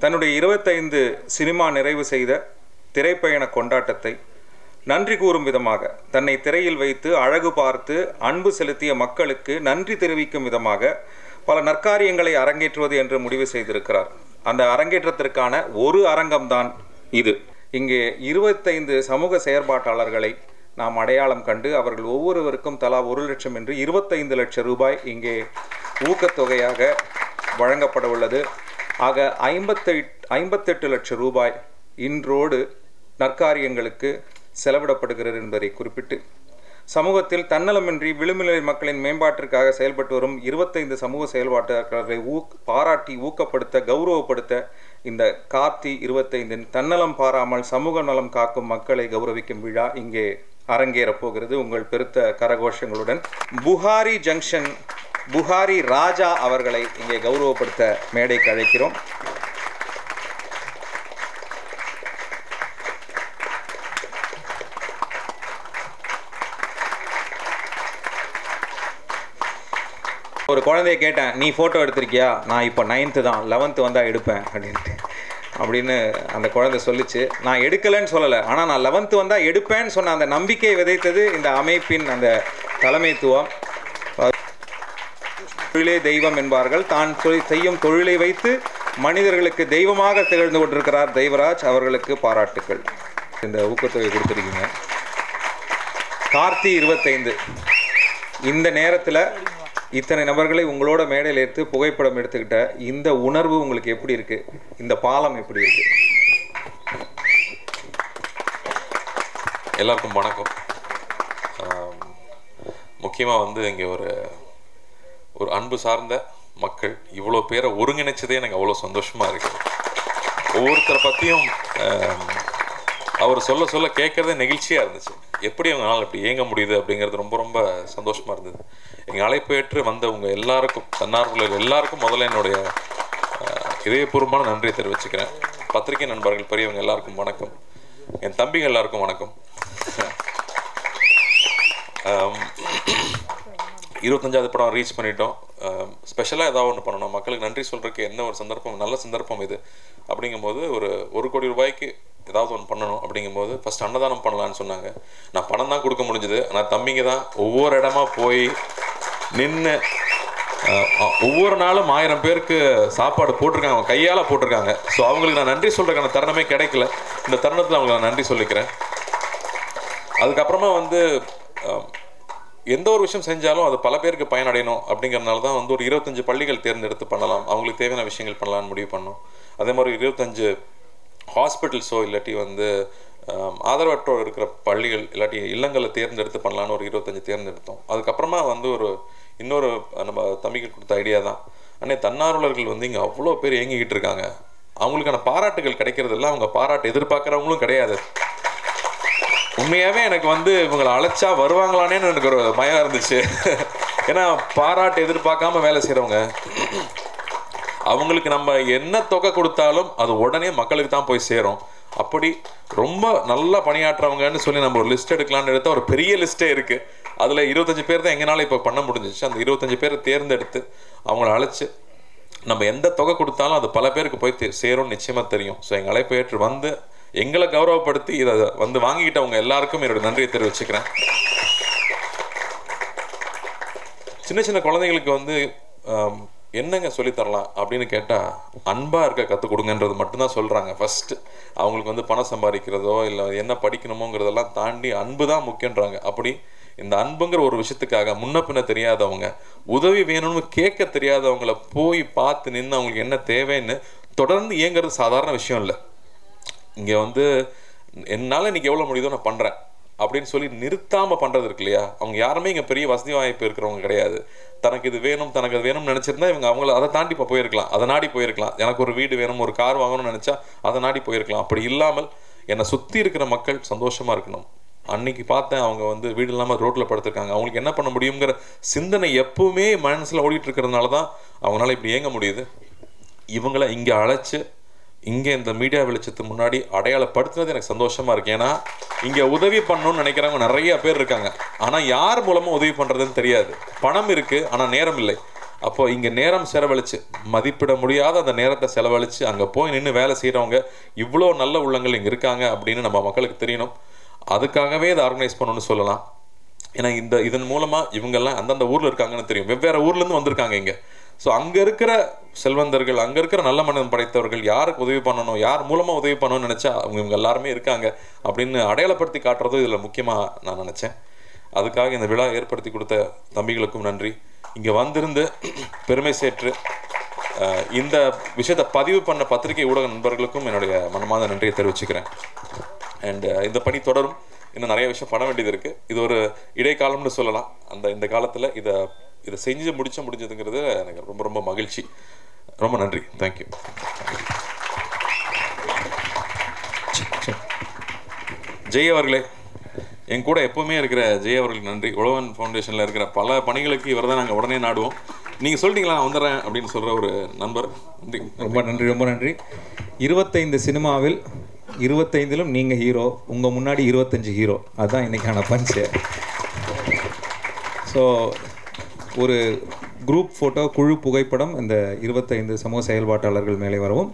தன்னுடைய 25 சினிமா நிறைவு செய்த திரைப்பயண கொண்டாட்டத்தை நன்றி கூறும் விதமாக தன்னை திரையில் வைத்து அழகு பார்த்து அன்பு செலுத்திய மக்களுக்கு நன்றி தெரிவிக்கும் விதமாக பல நற்காரியங்களை அரங்கேற்றுவது என்று முடிவு செய்திருக்கிறார். அந்த அரங்கேற்றத்திற்கான ஒரு அரங்கம்தான் இது. இங்கே 25 சமூக செயற்பாட்டாளர்களை நாம் அடையாளம் கண்டு அவர்கள் ஒவ்வொருவருக்கும் தலா 1 லட்சம் என்று 25 லட்சம் ரூபாய் இங்கே ஊக்கத்தொகையாக வழங்கப்பட உள்ளது. ஆக 58 லட்சம் ரூபாய் இன்றோடு நற்காரியங்களுக்கு செலவிடப்படுகிறது என்பதை குறிப்பிட்டு சமூகத்தில் தன்னலமின்றி விளிம்புநிலை மக்களின் மேம்பாட்டிற்காக செயல்பட்டு வரும் 25 சமூக செயல்பாட்டாளர்களை பாராட்டி ஊக்கப்படுத்த கௌரவப்படுத்த இந்த கார்த்தி 25 தன்னலம் பாராமல் சமூக நலம் காக்கும் மக்களை கௌரவிக்கும் விழா இங்கே அரங்கேறப் போகிறது. உங்கள் பெருத்த கரகோஷங்களுடன் புகாரி ஜங்ஷன் புகாரி ராஜா அவர்களை இங்கே கௌரவப்படுத்த மேடைக்கு அழைக்கிறோம். ஒரு குழந்தைய கேட்டேன், நீ ஃபோட்டோ எடுத்திருக்கியா? நான் இப்போ 9th தான், 11th வந்தால் எடுப்பேன் அப்படின்னு அந்த குழந்தை சொல்லிச்சு. நான் எடுக்கலைன்னு சொல்லலை, ஆனால் நான் 11th வந்தால் எடுப்பேன்னு சொன்ன அந்த நம்பிக்கையை விதைத்தது இந்த அமைப்பின் அந்த தலைமைத்துவம். தொழிலே தெய்வம் என்பார்கள். தான் செய்யும் தொழிலை வைத்து மனிதர்களுக்கு தெய்வமாக திகழ்ந்து கொண்டிருக்கிறார் தெய்வராஜ். அவர்களுக்கு பாராட்டுக்கள். இந்த ஊக்கத்தொகை கொடுத்துருக்கீங்க. கார்த்தி 25 இந்த நேரத்தில் இத்தனை நபர்களை உங்களோட மேடையில் எடுத்து புகைப்படம் எடுத்துக்கிட்ட இந்த உணர்வு உங்களுக்கு எப்படி இருக்கு? இந்த பாலம் எப்படி இருக்கு? எல்லாருக்கும் வணக்கம். முக்கியமாக இங்கே ஒரு அன்பு சார்ந்த மக்கள் இவ்வளோ பேரை ஒருங்கிணைச்சதே எனக்கு அவ்வளோ சந்தோஷமாக இருக்குது. ஒவ்வொருத்தரை பற்றியும் அவர் சொல்ல சொல்ல கேட்குறதே நெகிழ்ச்சியாக இருந்துச்சு. எப்படி அவங்களால இப்படி இயங்க முடியுது அப்படிங்கிறது ரொம்ப ரொம்ப சந்தோஷமாக இருந்தது. எங்கள் அழைப்பேற்று வந்தவங்க எல்லாருக்கும், தன்னார்வலர்கள் எல்லாருக்கும் முதல்ல என்னுடைய இதயபூர்வமான நன்றியை தெரிவிச்சுக்கிறேன். பத்திரிகை நண்பர்கள் பெரியவங்க எல்லாருக்கும் வணக்கம். என் தம்பிங்க எல்லாருக்கும் வணக்கம். 25வது படம் ரீச் பண்ணிட்டோம். ஸ்பெஷலாக ஏதாவது ஒன்று பண்ணணும், மக்களுக்கு நன்றி சொல்கிறதுக்கு என்ன ஒரு சந்தர்ப்பம், நல்ல சந்தர்ப்பம் இது. அப்படிங்கும்போது ஒரு 1 கோடி ரூபாய்க்கு ஏதாவது ஒன்று பண்ணணும். அப்படிங்கும்போது ஃபஸ்ட் அன்னதானம் பண்ணலான்னு சொன்னாங்க. நான் பணம் தான் கொடுக்க முடிஞ்சுது. ஆனால் தம்பிங்க தான் ஒவ்வொரு இடமா போய் நின்று ஒவ்வொரு நாளும் 1000 பேருக்கு சாப்பாடு போட்டிருக்காங்க, அவங்க கையால் போட்டிருக்காங்க. ஸோ அவங்களுக்கு நான் நன்றி சொல்கிறதுக்கான தருணமே கிடைக்கல. இந்த தருணத்தில் அவங்களுக்கு நான் நன்றி சொல்லிக்கிறேன். அதுக்கப்புறமா எந்த ஒரு விஷயம் செஞ்சாலும் அது பல பேருக்கு பயனடையணும் அப்படிங்கிறதுனால தான் ஒரு 25 பள்ளிகள் தேர்ந்தெடுத்து பண்ணலாம், அவங்களுக்கு தேவையான விஷயங்கள் பண்ணலான்னு முடிவு பண்ணோம். அதே மாதிரி 25 ஹாஸ்பிட்டல்ஸோ இல்லாட்டி ஆதரவற்றோர் இருக்கிற பள்ளிகள் இல்லாட்டி இல்லங்களை தேர்ந்தெடுத்து பண்ணலான்னு ஒரு 25 தேர்ந்தெடுத்தோம். அதுக்கப்புறமா இன்னொரு நம்ம தம்பிகள் கொடுத்த ஐடியா தான், அண்ணே தன்னார்வலர்கள் இங்கே அவ்வளோ பேர் இயங்கிக்கிட்டு இருக்காங்க, அவங்களுக்கான பாராட்டுகள் கிடைக்கிறதில்ல, அவங்க பாராட்டு எதிர்பார்க்குறவங்களும் கிடையாது. உண்மையாகவே எனக்கு இவங்களை அழைச்சா வருவாங்களானேன்னு எனக்கு ஒரு பயம் இருந்துச்சு. ஏன்னா பாராட்டு எதிர்பார்க்காம வேலை செய்கிறவங்க, அவங்களுக்கு நம்ம என்ன தொகை கொடுத்தாலும் அது உடனே மக்களுக்கு தான் போய் சேரும். அப்படி ரொம்ப நல்லா பணியாற்றுறவங்கன்னு சொல்லி நம்ம ஒரு லிஸ்ட் எடுக்கலான்னு எடுத்தால் ஒரு பெரிய லிஸ்ட்டே இருக்குது. அதில் 25 பேர் தான் எங்களால் இப்போ பண்ண முடிஞ்சிச்சு. அந்த 25 பேரை தேர்ந்தெடுத்து அவங்கள அழைச்சி நம்ம எந்த தொகை கொடுத்தாலும் அது பல பேருக்கு போய் சேரும்னு நிச்சயமாக தெரியும். ஸோ எங்கள் அழைப்பு ஏற்று எங்களை கௌரவப்படுத்தி இதை வாங்கிக்கிட்டவங்க எல்லாருக்கும் என்னோட நன்றியை தெரிவிச்சுக்கிறேன். சின்ன சின்ன குழந்தைங்களுக்கு என்னங்க சொல்லித்தரலாம் அப்படின்னு கேட்டால் அன்பாக இருக்க கற்றுக் கொடுங்கன்றது மட்டும்தான் சொல்கிறாங்க. ஃபஸ்ட்டு அவங்களுக்கு பணம் சம்பாதிக்கிறதோ இல்லை என்ன படிக்கணுமோங்கிறதெல்லாம் தாண்டி அன்பு தான் முக்கியன்றாங்க. அப்படி இந்த அன்புங்கிற ஒரு விஷயத்துக்காக முன்ன பின்ன தெரியாதவங்க, உதவி வேணும்னு கேட்க தெரியாதவங்கள போய் பார்த்து நின்று அவங்களுக்கு என்ன தேவைன்னு தொடர்ந்து இயங்குறது சாதாரண விஷயம் இல்லை. இங்கே என்னால் இன்றைக்கி எவ்வளோ முடியுதோ நான் பண்ணுறேன் அப்படின்னு சொல்லி நிறுத்தாமல் பண்ணுறது இருக்கு இல்லையா, அவங்க யாருமே இங்கே பெரிய வசதி வாய்ப்பு இருக்கிறவங்க கிடையாது. தனக்கு இது வேணும் தனக்கு அது வேணும்னு நினச்சிருந்தா அவங்கள அதை தாண்டி இப்போ போயிருக்கலாம், அதை நாடி போயிருக்கலாம். எனக்கு ஒரு வீடு வேணும், ஒரு கார் வாங்கணும்னு நினச்சா அதை நாடி போயிருக்கலாம். அப்படி இல்லாமல் என்னை சுற்றி இருக்கிற மக்கள் சந்தோஷமாக இருக்கணும். அன்னைக்கு பார்த்தேன் அவங்க வீடு இல்லாமல் ரோட்டில் படுத்திருக்காங்க, அவங்களுக்கு என்ன பண்ண முடியுங்கிற சிந்தனை எப்பவுமே மனசில் ஓடிட்டு இருக்கிறதுனால தான் அவங்களால இப்படி இயங்க முடியுது. இவங்களை இங்கே அழைச்சி இங்கே இந்த மீடியா வெளிச்சத்துக்கு முன்னாடி அடையாளப்படுத்துனது எனக்கு சந்தோஷமாக இருக்குது. ஏன்னா இங்கே உதவி பண்ணணும்னு நினைக்கிறவங்க நிறைய பேர் இருக்காங்க, ஆனால் யார் மூலமாக உதவி பண்ணுறதுன்னு தெரியாது. பணம் இருக்குது ஆனால் நேரம் இல்லை. அப்போ இங்கே நேரம் செலவழித்து மதிப்பிட முடியாத அந்த நேரத்தை செலவழித்து அங்கே போய் நின்று வேலை செய்கிறவங்க இவ்வளோ நல்ல உள்ளங்கள் இங்கே இருக்காங்க அப்படின்னு நம்ம மக்களுக்கு தெரியணும். அதுக்காகவே இதை ஆர்கனைஸ் பண்ணணும்னு சொல்லலாம். ஏன்னா இதன் மூலமாக இவங்கெல்லாம் அந்தந்த ஊரில் இருக்காங்கன்னு தெரியும், வெவ்வேறு ஊர்லேருந்து வந்திருக்காங்க இங்கே. ஸோ அங்கே இருக்கிற செல்வந்தர்கள், அங்கே இருக்கிற நல்ல மனிதன் படைத்தவர்கள் யாருக்கு உதவி பண்ணணும், யார் மூலமாக உதவி பண்ணணும்னு நினச்சா இவங்க எல்லாருமே இருக்காங்க அப்படின்னு அடையாளப்படுத்தி காட்டுறதும் இதில் முக்கியமாக நான் நினச்சேன். அதுக்காக இந்த விழா ஏற்படுத்தி கொடுத்த தம்பிகளுக்கும் நன்றி. இங்கே வந்திருந்து பெருமை சேர்த்து இந்த விஷயத்தை பதிவு பண்ண பத்திரிகை ஊடக நண்பர்களுக்கும் என்னுடைய மனமார்ந்த நன்றியை தெரிவிச்சுக்கிறேன். அண்ட் இந்த பணி தொடரும். இன்னும் நிறைய விஷயம் பண்ண வேண்டியது இருக்குது. இது ஒரு இடைக்காலம்னு சொல்லலாம். இந்த காலத்தில் இதை செஞ்சு முடிஞ்சதுங்கிறது எனக்கு ரொம்ப ரொம்ப மகிழ்ச்சி. ரொம்ப நன்றி. தேங்க்யூ. ஜெய் அவர்களே, என் கூட எப்போவுமே இருக்கிற ஜெய் அவர்களுக்கு நன்றி. உழவன் ஃபவுண்டேஷனில் இருக்கிற பல பணிகளுக்கு இவர் தான் நாங்கள் உடனே நாடுவோம். நீங்கள் சொல்லிட்டீங்களா நான் வந்துடுறேன் அப்படின்னு சொல்கிற ஒரு நண்பர். நன்றி, ரொம்ப நன்றி, ரொம்ப நன்றி. 25 சினிமாவில் 25லும் நீங்கள் ஹீரோ, உங்கள் முன்னாடி 25 ஹீரோ. அதுதான் இன்றைக்கான பஞ்சு. ஸோ ஒரு குரூப் ஃபோட்டோ, குழு புகைப்படம் இந்த 25 சமூக செயல்பாட்டாளர்கள் மேலே வரவும்.